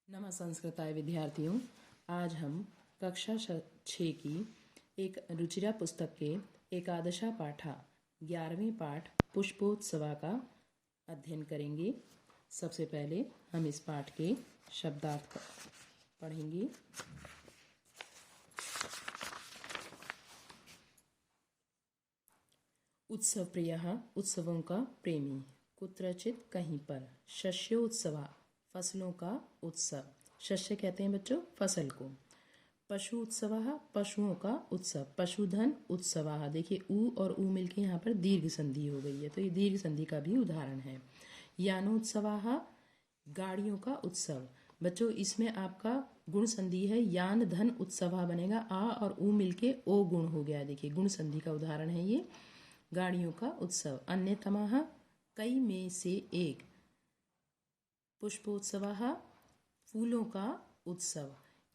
नमः संस्कृताय विद्यार्थियों, आज हम कक्षा 6 की एक रुचिरा पुस्तक के एकादशा पाठा 11वें पाठ पुष्पोत्सवा का अध्ययन करेंगे। सबसे पहले हम इस पाठ के शब्दार्थ पढ़ेंगे। उत्सव प्रियः, उत्सवों का प्रेमी, कुत्रचित कहीं पर, शस्योत्सवा, फसलों का उत्सव। शस्य कहते हैं बच्चों फसल को। पशु उत्सवः, पशुओं का उत्सव। पशुधन उत्सवः, देखिए ऊ और ऊ मिलके यहाँ पर दीर्घ संधि हो गई है, तो ये दीर्घ संधि का भी उदाहरण है। यानोत्सवः, गाड़ियों का उत्सव। बच्चों इसमें आपका गुण संधि है, यान धन उत्सवः बनेगा, आ और ऊ मिलके ओ गुण हो गया। देखिए गुण संधि का उदाहरण है ये, गाड़ियों का उत्सव। अन्यतमः, कई में से एक। पुष्पोत्सवः, फूलों का उत्सव।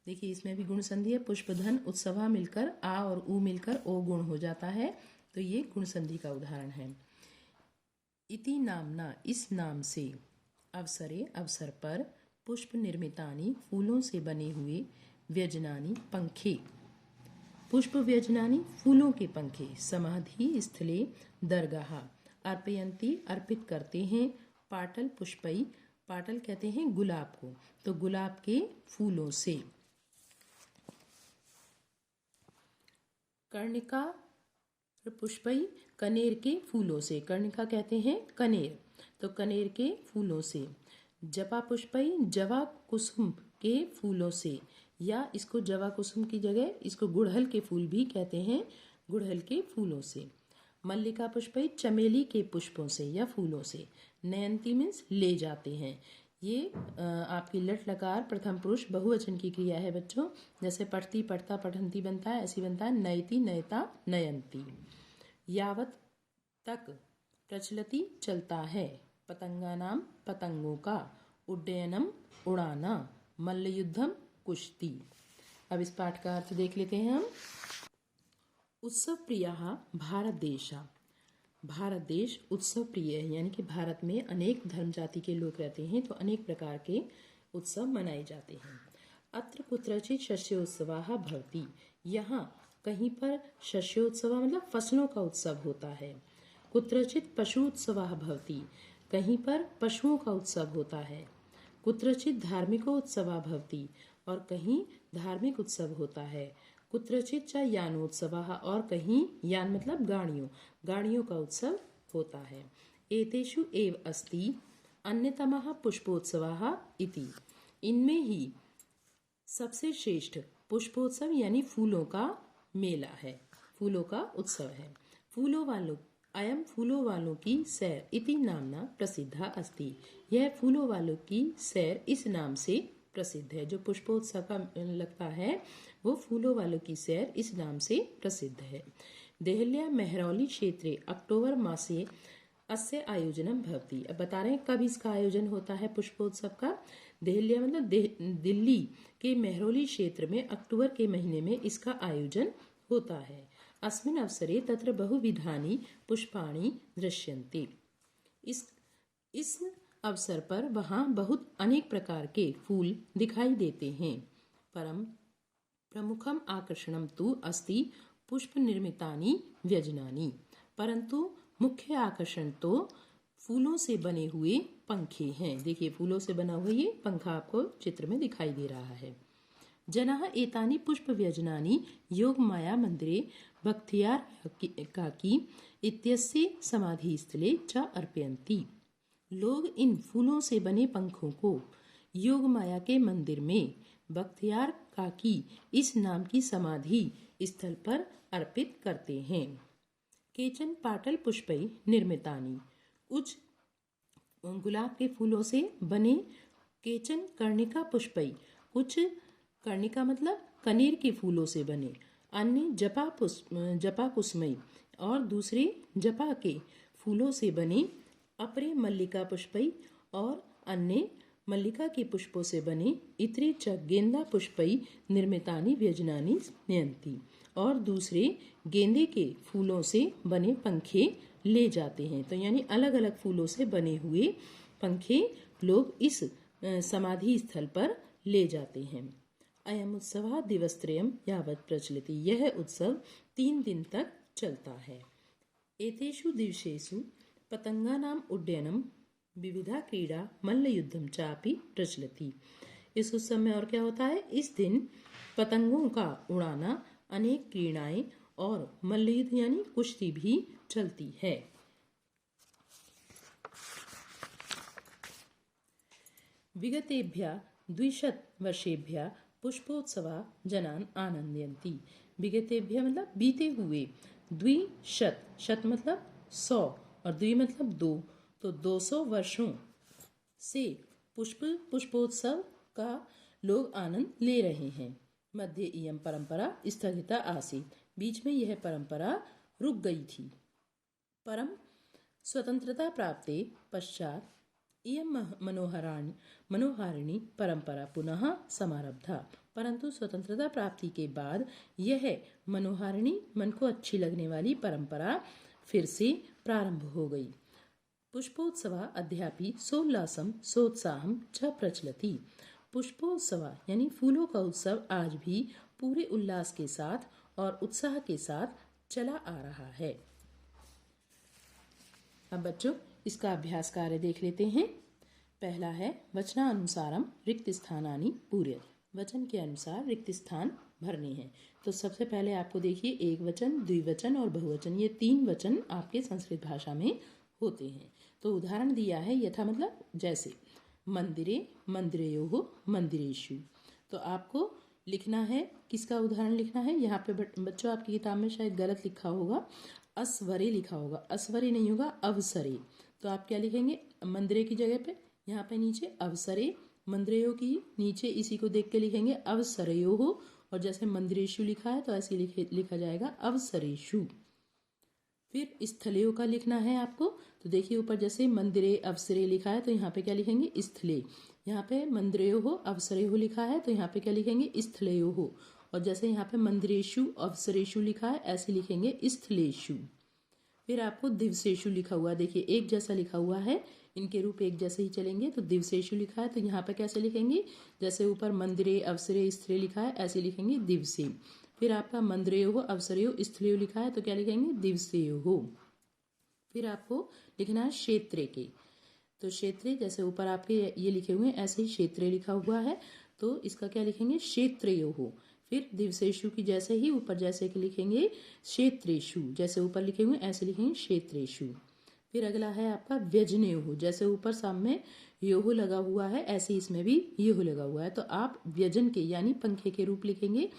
देखिए इसमें भी गुण संधि है, पुष्पधन उत्सवः मिलकर आ और ऊ मिलकर ओ गुण हो जाता है, तो ये गुण संधि का उदाहरण है। इति नामना, इस नाम से। अवसरे, अवसर पर। पुष्प निर्मितानि, फूलों से बने हुए। व्यजनानि, पंखे। पुष्प व्यजनानि, फूलों के पंखे। समाधि स्थले, दरगाह। अर्पयन्ति, अर्पित करते हैं। पाटल पुष्पई, पाटल कहते हैं गुलाब को, तो गुलाब के फूलों से। कर्णिका पुष्पई, कनेर के फूलों से। कर्णिका कहते हैं कनेर, तो कनेर के फूलों से। जपा पुष्पई, जवा कुसुम के फूलों से, या इसको जवा कुसुम की जगह इसको गुड़हल के फूल भी कहते हैं, गुड़हल के फूलों से। मल्लिका पुष्पई, चमेली के पुष्पों से या फूलों से। नयंती मीन्स ले जाते हैं। ये आपकी लट लकार प्रथम पुरुष बहुवचन की क्रिया है बच्चों। जैसे पढ़ती पढ़ता पठंती बनता है, ऐसी बनता है नयति नयता नयंती। यावत तक, प्रचलति चलता है। पतंगानाम, पतंगों का। उड्डयनम, उड़ाना। मल्लयुद्धम, कुश्ती। अब इस पाठ का अर्थ देख लेते हैं हम। उत्सव प्रियः, भारत देश। भारत देश उत्सव प्रिय है, यानी कि भारत में अनेक धर्म जाति के लोग रहते हैं, तो अनेक प्रकार के उत्सव मनाए जाते हैं। अत्र कुत्रचित शस्योत्सवः भवति, यहाँ कहीं पर शस्योत्सव मतलब फसलों का उत्सव होता है। कुत्रचित पशुत्सवः भवति, कहीं पर पशुओं का उत्सव होता है। कुत्रचित धार्मिकोत्सवः भवति, और कहीं धार्मिक उत्सव होता है। कुत्रचित च यानोत्सवः, और कहीं यान मतलब गाड़ियों, गाड़ियों का उत्सव होता है। एतेषु एव अस्ति अन्यतमः पुष्पोत्सवः इति, इनमें ही सबसे श्रेष्ठ पुष्पोत्सव यानी फूलों का मेला है, फूलों का उत्सव है। फूलों वालों, अयम फूलों वालों की सैर इति नामना प्रसिद्धा अस्ति, यह फूलों वालों की सैर इस नाम से प्रसिद्ध है। जो पुष्पोत्सव का लगता है वो फूलों वालों की सैर इस नाम से प्रसिद्ध है। देहल्या मेहरौली क्षेत्रे अक्टोबर मासे अस्य आयोजनम भवति, अब बता रहे हैं कब इसका आयोजन होता है पुष्पोत्सव का। देहल्या मतलब दिल्ली के मेहरौली क्षेत्र में अक्टूबर के महीने में इसका आयोजन होता है। अस्मिन् अवसरे तत्र बहुविधानि पुष्पाणि दृश्यन्ते, इस अवसर पर वहाँ बहुत अनेक प्रकार के फूल दिखाई देते हैं। परम प्रमुखम आकर्षणम तु अस्ति पुष्प निर्मितानि व्यजनानि, परंतु मुख्य आकर्षण तो फूलों से बने हुए पंखे हैं। देखिए फूलों से बना हुआ ये पंखा आपको चित्र में दिखाई दे रहा है। जनाः एतानि पुष्प व्यजनानि योग माया मंदिरे बख्तियार काकी इत्यस्य समाधि स्थले च अर्पयन्ति, लोग इन फूलों से बने पंखों को योग माया के मंदिर में बख्तियार काकी इस नाम की समाधि स्थल पर अर्पित करते हैं। केचन पाटल पुष्पै निर्मितानि, कुछ गुलाब के फूलों से बने। केचन कर्णिका पुष्पै, कुछ कर्णिका मतलब कनेर के फूलों से बने। अन्य जपा कुसुमई, और दूसरे जपा के फूलों से बने। अपरे मल्लिका पुष्पई, और अन्य मल्लिका के पुष्पों से बने। इतरे च गेंदा पुष्पई निर्मितानि व्यजनानि नयन्ति, और दूसरे गेंदे के फूलों से बने पंखे ले जाते हैं। तो यानी अलग अलग फूलों से बने हुए पंखे लोग इस समाधि स्थल पर ले जाते हैं। अयम उत्सवः दिवसत्रयं यावत् प्रचलति। यह उत्सव 3 दिन तक चलता है। एतेषु दिवसेषु पतंगानाम् उड्डयनं विविधा क्रीड़ा मल्लयुद्धं चापि प्रचलति। इस उत्सव में और क्या होता है, इस दिन पतंगों का उड़ाना, अनेक क्रीड़ाएं और मल्लयुद्ध यानी कुश्ती भी चलती है। विगतेभ्यः 200 वर्षेभ्यः पुष्पोत्सवा जनान् आनंदयन्ति। विगतेभ्यः मतलब बीते हुए, 200 शत मतलब 100 और द्वि मतलब 2, तो 200 वर्षों से पुष्पोत्सव का लोग आनंद ले रहे हैं। मध्ये इयं परंपरा स्थगिता आसीत्। बीच में यह परंपरा रुक गई थी। परम स्वतंत्रता प्राप्ते पश्चात इयं मनोहारिणी परंपरा पुनः समारब्धा। परंतु स्वतंत्रता प्राप्ति के बाद यह मनोहारिणी, मन को अच्छी लगने वाली परंपरा फिर से प्रारंभ हो गई। पुष्पोत्सवा अद्यापि सोल्लासम सोत्साहम च प्रचलति। पुष्पोत्सवा यानी फूलों का उत्सव आज भी पूरे उल्लास के साथ और उत्साह के साथ चला आ रहा है। अब बच्चों इसका अभ्यास कार्य देख लेते हैं। पहला है वचनानुसारम रिक्त स्थानानि पूरयत। वचन के अनुसार रिक्त स्थान भरने हैं। तो सबसे पहले आपको देखिए एक वचन, द्विवचन और बहुवचन, ये 3 वचन आपके संस्कृत भाषा में होते हैं। तो उदाहरण दिया है यथा मतलब जैसे मंदिरे, मंदिरयोः, मंदिरेषु। तो आपको लिखना है, किसका उदाहरण लिखना है। यहाँ पे बच्चों आपकी किताब में शायद गलत लिखा होगा, अस्वरे लिखा होगा, अस्वरे नहीं होगा, अवसरे। तो आप क्या लिखेंगे, मंदिरे की जगह पे यहाँ पे नीचे अवसरे, मंदिरयों की नीचे इसी को देख के लिखेंगे अवसरयोः, और जैसे मंदिरेषु लिखा है तो ऐसे लिखा जाएगा अवसरेषु। फिर स्थलेयों का लिखना है आपको। तो देखिए ऊपर जैसे मंदिरे अवसरे लिखा है तो यहाँ पे क्या लिखेंगे स्थले। यहाँ पे मंदिरयोः अवसरेयोः लिखा है तो यहाँ पे क्या लिखेंगे स्थलेयोः। और जैसे यहाँ पे मंदिरेषु अवसरेषु लिखा है ऐसे लिखेंगे स्थलेषु। फिर आपको दिवसेषु लिखा हुआ, देखिए एक जैसा लिखा हुआ है, इनके रूप एक जैसे ही चलेंगे। तो दिवसेषु लिखा है तो यहाँ पे कैसे लिखेंगे, जैसे ऊपर मंदिरे अवसरे स्थले लिखा है ऐसे लिखेंगे दिवसे। फिर आपका मंदिरयोः अवसरयोः स्थलेयोः लिखा है तो क्या लिखेंगे दिवसेयोः। फिर आपको लिखना है क्षेत्रे के। तो क्षेत्रे जैसे ऊपर आपके ये लिखे हुए हैं ऐसे ही क्षेत्रे लिखा हुआ है तो इसका क्या लिखेंगे क्षेत्रयोः। फिर दिवसेषु की जैसे ही ऊपर जैसे कि लिखेंगे क्षेत्रेषु, जैसे ऊपर लिखे हुए ऐसे लिखेंगे क्षेत्रेषु। फिर अगला है आपका व्यजनयोः। जैसे ऊपर सामने योः लगा हुआ है ऐसे इसमें भी योः लगा हुआ है तो आप व्यजन के यानी पंखे के रूप लिखेंगे।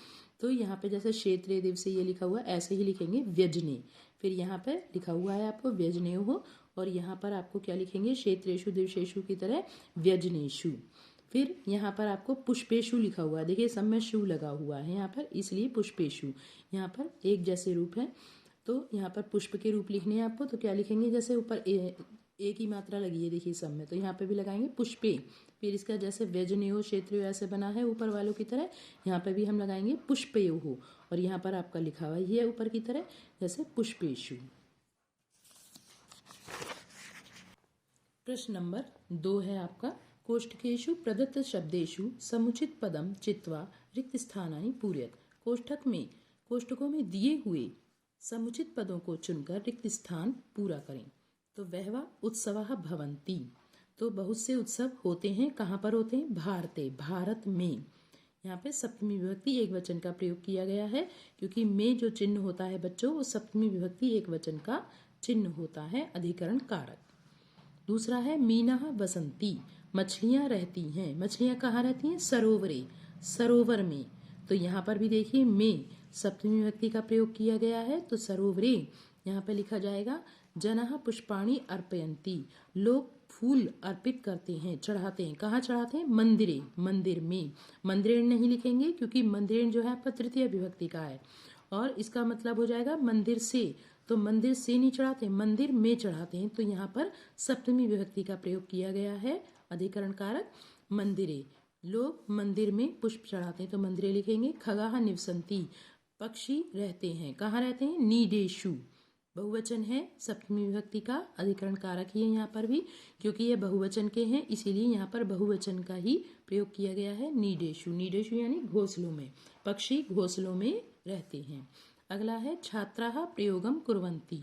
तो यहाँ पे जैसे क्षेत्रे दिवसे ये लिखा हुआ है ऐसे ही लिखेंगे व्यजने। फिर यहाँ पे लिखा हुआ है आपको व्यजनयोः और यहाँ पर आपको क्या लिखेंगे क्षेत्रेषु दिवसेषु की तरह व्यजनेषु। फिर यहाँ पर आपको पुष्पेषु लिखा हुआ है, देखिए सब में शु लगा हुआ है यहाँ पर इसलिए पुष्पेषु। यहाँ पर एक जैसे रूप है तो यहाँ पर पुष्प के रूप लिखने हैं आपको। तो क्या लिखेंगे, जैसे ऊपर एक ही मात्रा लगी है देखिए सब में तो यहाँ पे भी लगाएंगे पुष्पे। फिर इसका जैसे व्यजनयोः क्षेत्रयोः ऐसे बना है ऊपर वालों की तरह, यहाँ पे भी हम लगाएंगे पुष्पयोः और यहाँ पर आपका लिखा हुआ है ऊपर की तरह जैसे पुष्पेषु। प्रश्न नंबर 2 है आपका, कोष्ठकेषु प्रदत्त शब्देषु समुचित पदम चित्वा रिक्त स्थानानि पूरयत। कोष्ठकों में दिए हुए समुचित पदों को चुनकर रिक्त स्थान पूरा करें। तो वहवा उत्सवाः भवन्ति। तो बहुत से उत्सव होते हैं, कहाँ पर होते हैं, भारते, भारत में। यहाँ पे सप्तमी विभक्ति एक वचन का प्रयोग किया गया है क्योंकि में जो चिन्ह होता है बच्चों वो सप्तमी विभक्ति एक वचन का चिन्ह होता है, अधिकरण कारक। दूसरा है मीनाः वसन्ति। मछलियाँ रहती हैं। मछलियाँ कहाँ रहती हैं, सरोवरे, सरोवर में। तो यहाँ पर भी देखिए में सप्तमी विभक्ति का प्रयोग किया गया है तो सरोवरे यहाँ पे लिखा जाएगा। जनाः पुष्पाणि अर्पयन्ति। लोग फूल अर्पित करते हैं, चढ़ाते हैं। कहाँ चढ़ाते हैं, मंदिरे, मंदिर में। मंदिरेण नहीं लिखेंगे क्योंकि मंदिरेण जो है आपका तृतीय विभक्ति का है और इसका मतलब हो जाएगा मंदिर से। तो मंदिर से नहीं चढ़ाते, मंदिर में चढ़ाते हैं। तो यहाँ पर सप्तमी विभक्ति का प्रयोग किया गया है, अधिकरण कारक मंदिरे। लोग मंदिर में पुष्प चढ़ाते हैं तो मंदिरे लिखेंगे। खगाः निवसन्ति। पक्षी रहते हैं, कहाँ रहते हैं, नीडेषु, बहुवचन है, सप्तमी विभक्ति का अधिकरण कारक ही है यहाँ पर भी, क्योंकि ये बहुवचन के हैं इसीलिए यहाँ पर बहुवचन का ही प्रयोग किया गया है। नीडेषु, नीडेषु यानी घोंसलों में, पक्षी घोंसलों में रहते हैं। अगला है छात्राः प्रयोगम कुर्वन्ति,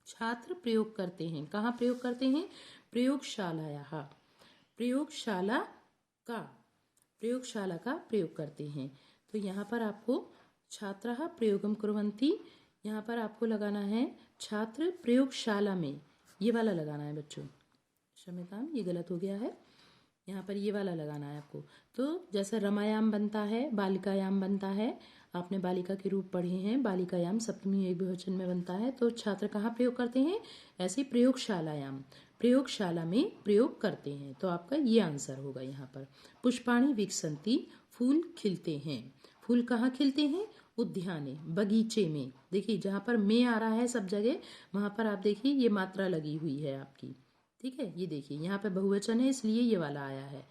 छात्र प्रयोग करते हैं। कहाँ प्रयोग करते हैं? प्रयोगशालायाः, प्रयोगशाला का, प्रयोगशाला का प्रयोग करते हैं। तो यहाँ पर आपको छात्राः प्रयोगम कुर्वन्ति, यहाँ पर आपको लगाना है छात्र प्रयोगशाला में, ये वाला लगाना है बच्चों, क्षम्यताम ये गलत हो गया है, यहाँ पर ये वाला लगाना है आपको। तो जैसे रमायाम बनता है, बालिकायाम बनता है, आपने बालिका के रूप पढ़े हैं, बालिकायाम सप्तमी एक बहुवचन में बनता है, तो छात्र कहाँ प्रयोग करते हैं? ऐसे प्रयोगशालायाम, प्रयोगशाला में प्रयोग करते हैं। तो आपका ये आंसर होगा यहाँ पर। पुष्पाणि विकसन्ति, फूल खिलते हैं। फूल कहाँ खिलते हैं? उद्याने, बगीचे में। देखिए जहाँ पर में आ रहा है सब जगह, वहाँ पर आप देखिए ये मात्रा लगी हुई है आपकी, ठीक है। ये देखिए यहाँ पे बहुवचन है इसलिए ये वाला आया है,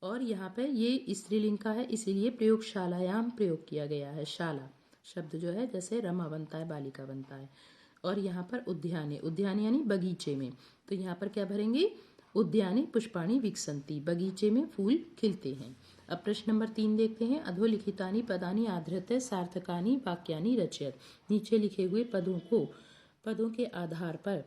और यहाँ पे ये स्त्रीलिंग का है इसीलिए प्रयोगशालायाम प्रयोग किया गया है। शाला शब्द जो है जैसे रमा बनता है, बालिका बनता है, और यहाँ पर उद्याने, उद्याने यानी बगीचे में, तो यहाँ पर क्या भरेंगे? उद्याने पुष्पाणि विकसन्ति, बगीचे में फूल खिलते हैं। अब प्रश्न नंबर 3 देखते हैं। अधोलिखितानि पदानि आधृत्य सार्थकानि वाक्यानि रचयत, नीचे लिखे हुए पदों के आधार पर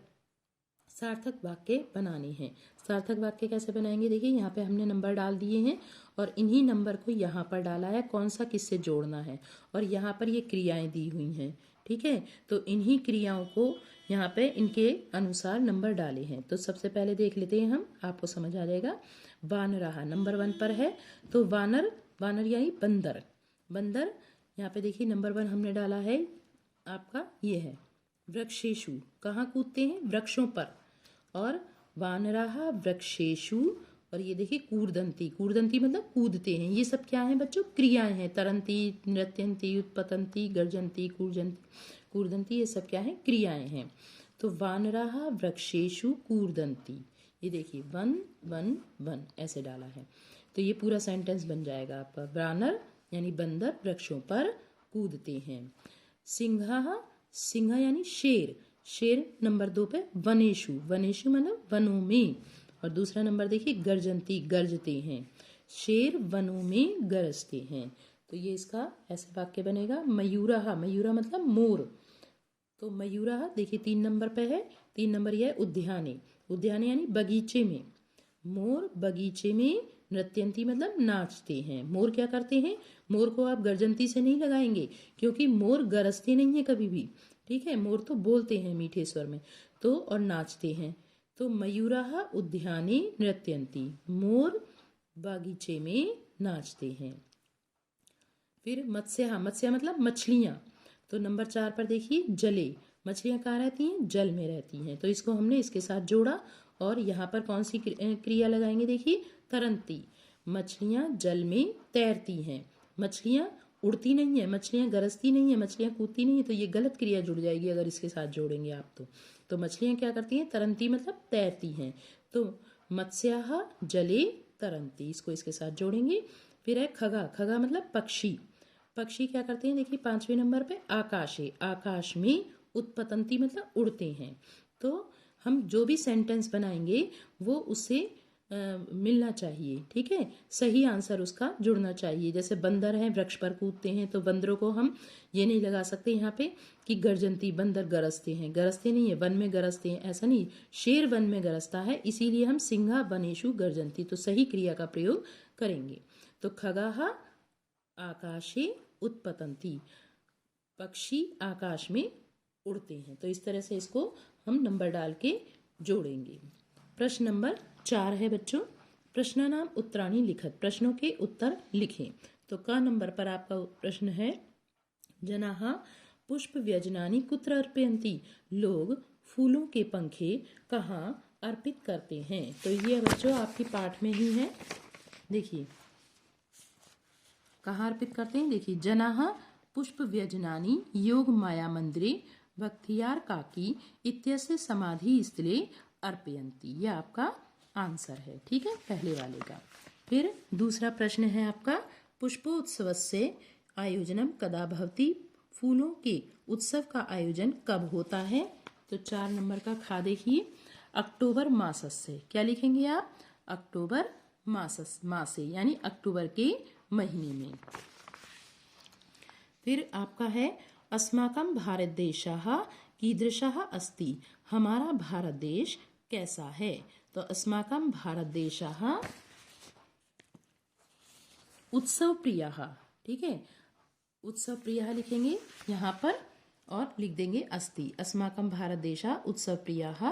सार्थक वाक्य बनाने हैं। सार्थक वाक्य कैसे बनाएंगे? देखिए यहाँ पे हमने नंबर डाल दिए हैं और इन्हीं नंबर को यहाँ पर डाला है, कौन सा किससे जोड़ना है, और यहाँ पर ये क्रियाएं दी हुई हैं, ठीक है। तो इन्हीं क्रियाओं को यहाँ पे इनके अनुसार नंबर डाले हैं। तो सबसे पहले देख लेते हैं हम, आपको समझ आ जाएगा। वानराः नंबर 1 पर है, तो वानर, वानर यानी बंदर, बंदर यहाँ पे देखिए नंबर 1 हमने डाला है आपका, ये है। वृक्षेषु, कहाँ कूदते हैं? वृक्षों पर, और वानराः वृक्षेषु, और ये देखिए कूर्दन्ति, कूर्दन्ति मतलब कूदते हैं। ये सब क्या है बच्चों? क्रियाएं हैं। तरन्ति, नृत्यन्ति, उत्पतन्ति, गर्जन्ति, कूर्दन्ति, ये सब क्या है? क्रियाएं हैं। तो वानराः वृक्षेषु कूर्दन्ति, ये देखिए 1 1 1 ऐसे डाला है, तो ये पूरा सेंटेंस बन जाएगा आपका। वानर यानी बंदर वृक्षों पर कूदते हैं। सिंहः, सिंह यानी शेर, शेर नंबर 2 पे वनेषु, वनेषु मतलब वनों में, और दूसरा नंबर देखिए गर्जन्ति, गरजते हैं, शेर वनों में गरजते हैं। तो ये इसका ऐसे वाक्य बनेगा। मयूरः, मयूरा मतलब मोर, तो मयूरः देखिए 3 नंबर पे है, 3 नंबर यह है उद्याने, उद्याने यानी बगीचे में, मोर बगीचे में नृत्यन्ति मतलब नाचते हैं। मोर क्या करते हैं? मोर को आप गर्जन्ति से नहीं लगाएंगे, क्योंकि मोर गरजते नहीं है कभी भी, ठीक है। मोर तो बोलते हैं मीठे स्वर में, तो और नाचते हैं। तो मयूराः उद्याने नृत्यन्ति, मोर बागीचे में नाचते हैं। फिर मत्स्यः, मत्स्य मतलब मछलियाँ, तो नंबर 4 पर देखिए जले, मछलियाँ कहाँ रहती हैं? जल में रहती हैं, तो इसको हमने इसके साथ जोड़ा, और यहाँ पर कौन सी क्रिया लगाएंगे? देखिए तरंती, मछलियाँ जल में तैरती हैं, मछलियाँ उड़ती नहीं है, मछलियाँ गरजती नहीं है, मछलियाँ कूदती नहीं है, तो ये गलत क्रिया जुड़ जाएगी अगर इसके साथ जोड़ेंगे आप। तो मछलियाँ क्या करती हैं? तरंती मतलब तैरती हैं, तो मत्स्याः जले तरंती, इसको इसके साथ जोड़ेंगे। फिर है खगा, खगा मतलब पक्षी, पक्षी क्या करते हैं? देखिए 5वें नंबर पे आकाशे, आकाश में, उत्पतंती मतलब उड़ते हैं। तो हम जो भी सेंटेंस बनाएंगे वो उससे मिलना चाहिए, ठीक है, सही आंसर उसका जुड़ना चाहिए। जैसे बंदर हैं वृक्ष पर कूदते हैं, तो बंदरों को हम ये नहीं लगा सकते यहाँ पे कि गर्जन्ती, बंदर गरजते हैं, गरजते नहीं है, वन में गरजते हैं, ऐसा नहीं, शेर वन में गरजता है, इसीलिए हम सिंहा वनेषु गर्जन्ति, तो सही क्रिया का प्रयोग करेंगे। तो खगाः आकाशे उत्पतन्ति, पक्षी आकाश में उड़ते हैं। तो इस तरह से इसको हम नंबर डाल के जोड़ेंगे। प्रश्न नंबर 4 है बच्चों, प्रश्नानाम उत्तराणि लिखत, प्रश्नों के उत्तर लिखें। तो क नंबर पर आपका प्रश्न है, जनाः पुष्प व्यजनानि कुत्र अर्पयन्ति, लोग फूलों के पंखे कहाँ अर्पित करते हैं। तो ये बच्चों आपकी पाठ में ही है, देखिए कहाँ अर्पित करते हैं। देखिए जनाः पुष्प व्यजनानि योग माया मंदिरे बख्तियार काकी इत्यस्य समाधि स्थले अर्पयन्ति, ये आपका आंसर है, ठीक है, पहले वाले का। फिर दूसरा प्रश्न है आपका, पुष्पोत्सवस्य आयोजनम कदा भवति फूलों के उत्सव का आयोजन कब होता है? तो 4 नंबर का खा देखिए, अक्टूबर मासस्य। क्या लिखेंगे आप? अक्टूबर मासे यानी अक्टूबर के महीने में। फिर आपका है अस्माकं भारत देशः कीदृशः अस्ति। हमारा भारत देश कैसा है? तो अस्माकं भारत देशः उत्सव प्रियः। ठीक है, उत्सव प्रियः लिखेंगे यहाँ पर और लिख देंगे अस्ति। अस्माकं भारत देशः उत्सव प्रियः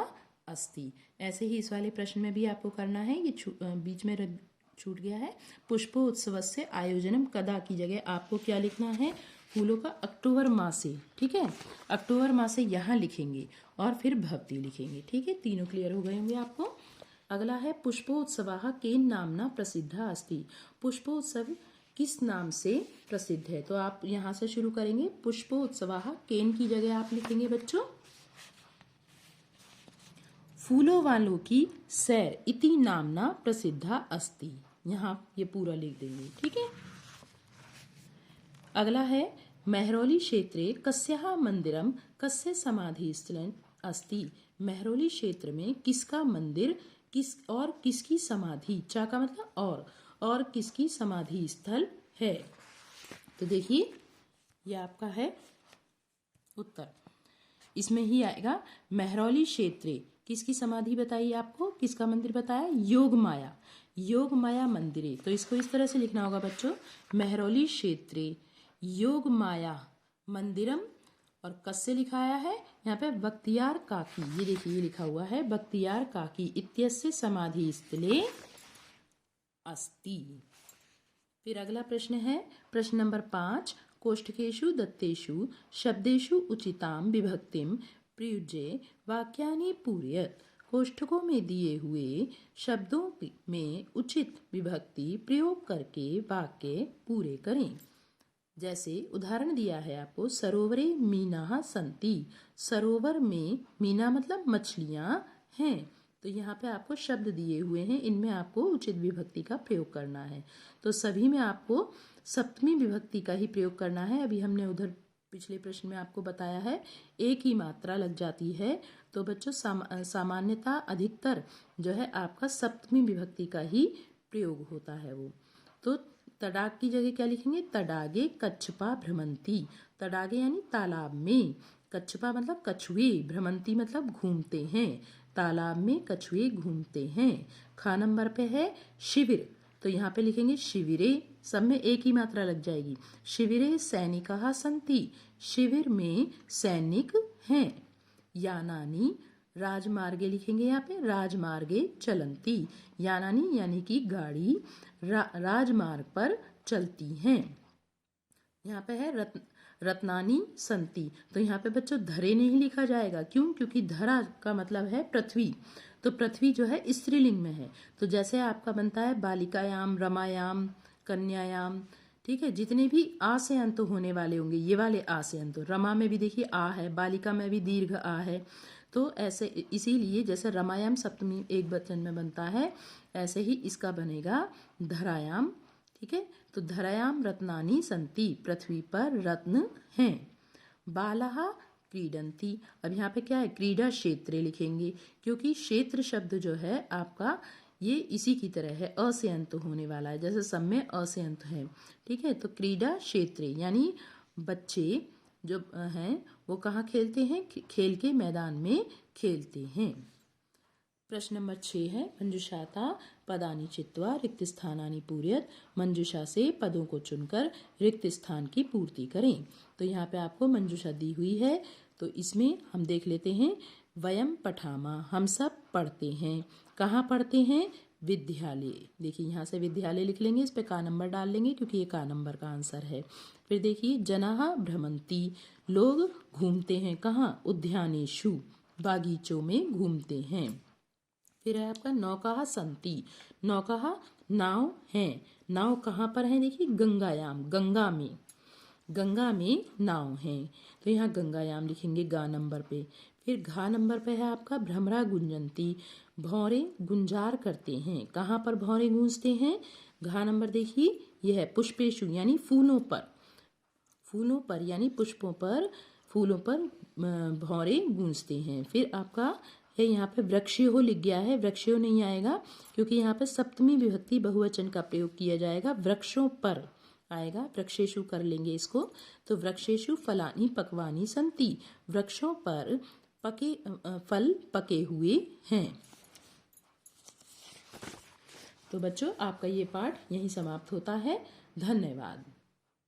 अस्ति। ऐसे ही इस वाले प्रश्न में भी आपको करना है, ये बीच में छूट गया है। पुष्पोत्सवस्य आयोजनम कदा की जगह आपको क्या लिखना है? फूलों का अक्टूबर मासे। ठीक है, अक्टूबर मासे यहाँ लिखेंगे और फिर भवती लिखेंगे। ठीक है, तीनों क्लियर हो गए होंगे आपको। अगला है पुष्पोत्सवः केन नाम्ना प्रसिद्धः अस्ति। पुष्पोत्सव किस नाम से प्रसिद्ध है? तो आप यहाँ से शुरू करेंगे। पुष्पोत्सवः केन की जगह आप लिखेंगे बच्चों फूलों वालों की सैर इति नामना प्रसिद्धा अस्ति। यहाँ ये पूरा लिख देंगे। ठीक है, अगला है मेहरौली क्षेत्रे कस्याः मंदिरम कस्य समाधि स्थलं अस्ति। मेहरौली क्षेत्र में किसका मंदिर किस और किसकी समाधि, चा का मतलब और किसकी समाधि स्थल है? तो देखिए ये आपका है उत्तर, इसमें ही आएगा मेहरौली क्षेत्रे किसकी समाधि बताइए आपको, किसका मंदिर बताया? योग माया मंदिरे। तो इसको इस तरह से लिखना होगा बच्चों, मेहरौली क्षेत्रे योग माया मंदिरम। और कस्य लिखाया है यहाँ पे बख्तियार काकी। ये देखिए ये लिखा हुआ है बख्तियार काकी इत्यस्य समाधि स्थले अस्ति। फिर अगला प्रश्न है प्रश्न नंबर 5, कोष्ठकेषु दत्तेषु शब्देषु उचितां विभक्तिम प्रयुज्य वाक्यानि पूरयत। कोष्ठकों में दिए हुए शब्दों में उचित विभक्ति प्रयोग करके वाक्य पूरे करें। जैसे उदाहरण दिया है आपको, सरोवरे मीनाः सन्ति। सरोवर में मीना मतलब मछलियां हैं। तो यहाँ पे आपको शब्द दिए हुए हैं, इनमें आपको उचित विभक्ति का प्रयोग करना है। तो सभी में आपको सप्तमी विभक्ति का ही प्रयोग करना है। अभी हमने उधर पिछले प्रश्न में आपको बताया है एक ही मात्रा लग जाती है। तो बच्चों सामान्यता अधिकतर जो है आपका सप्तमी विभक्ति का ही प्रयोग होता है वो। तो तडाग की जगह क्या लिखेंगे? तडागे कच्छपा भ्रमंती। तडागे यानी तालाब में, कच्छपा मतलब कछुए, भ्रमंती मतलब घूमते हैं, तालाब में कछुए घूमते हैं। खा नंबर पे है शिविर। तो यहाँ पे लिखेंगे शिविरे, सब में एक ही मात्रा लग जाएगी। शिविरे सैनिकाः सन्ति। शिविर में सैनिक हैं। यानानी राजमार्गे लिखेंगे यहाँ पे, राजमार्गे चलंती। यानानी यानी कि गाड़ी राजमार्ग पर चलती हैं। यहाँ पे है रत्नानी संति। तो यहाँ पे बच्चों धरे नहीं लिखा जाएगा, क्यों? क्योंकि धरा का मतलब है पृथ्वी। तो पृथ्वी जो है स्त्रीलिंग में है। तो जैसे आपका बनता है बालिकायाम, रमायाम, कन्यायाम। ठीक है, जितने भी आ से अंत होने वाले होंगे ये वाले आ से अंत। रमा में भी देखिए आ है, बालिका में भी दीर्घ आ है। तो ऐसे इसीलिए जैसे रमायाम सप्तमी एक वचन में बनता है, ऐसे ही इसका बनेगा धरायाम। ठीक है, तो धरायाम रत्नानि सन्ति। पृथ्वी पर रत्न हैं। बालाः क्रीडन्ति। अब यहाँ पे क्या है? क्रीडा क्षेत्रे लिखेंगे, क्योंकि क्षेत्र शब्द जो है आपका ये इसी की तरह है, अ से अंत होने वाला है, जैसे सब में अ से अंत है। ठीक है, तो क्रीडा क्षेत्रे यानी बच्चे जो हैं वो कहाँ खेलते हैं? खेल के मैदान में खेलते हैं। प्रश्न नंबर 6 है मंजुषाता पदानि चित्वा रिक्त स्थानानि पूरयत। मंजुषा से पदों को चुनकर रिक्त स्थान की पूर्ति करें। तो यहाँ पे आपको मंजुषा दी हुई है, तो इसमें हम देख लेते हैं। वयम पठामा, हम सब पढ़ते हैं। कहाँ पढ़ते हैं? विद्यालय। देखिए यहाँ से विद्यालय लिख लेंगे, इस पे का नंबर डाल लेंगे क्योंकि ये का नंबर का आंसर है। फिर देखिए जनाः भ्रमंती, लोग घूमते हैं। कहाँ? उद्यानेषु, बागीचों में घूमते हैं। फिर है आपका नौकाः सन्ति। नौकाः नाव हैं। नाव कहाँ पर है? देखिए गंगायाम, गंगा में, गंगा में नाव हैं। तो यहाँ गंगायाम लिखेंगे गा नंबर पे। फिर घा नंबर पे है आपका भ्रमरा गुंजंती। भौरे गुंजार करते हैं। कहाँ पर भौरे गूंजते हैं? घा नंबर देखिए यह है पुष्पेशु यानी फूलों पर। फूलों पर यानी पुष्पों पर, फूलों पर भौरे गूंजते हैं। फिर आपका है यहाँ पे वृक्षयो लिख गया है, वृक्षयो नहीं आएगा क्योंकि यहाँ पे सप्तमी विभक्ति बहुवचन का प्रयोग किया जाएगा, वृक्षों पर आएगा, वृक्षेषु कर लेंगे इसको। तो वृक्षेषु फलानि पक्वानि सन्ति, वृक्षों पर पके फल पके हुए हैं। तो बच्चों आपका ये पाठ यहीं समाप्त होता है। धन्यवाद।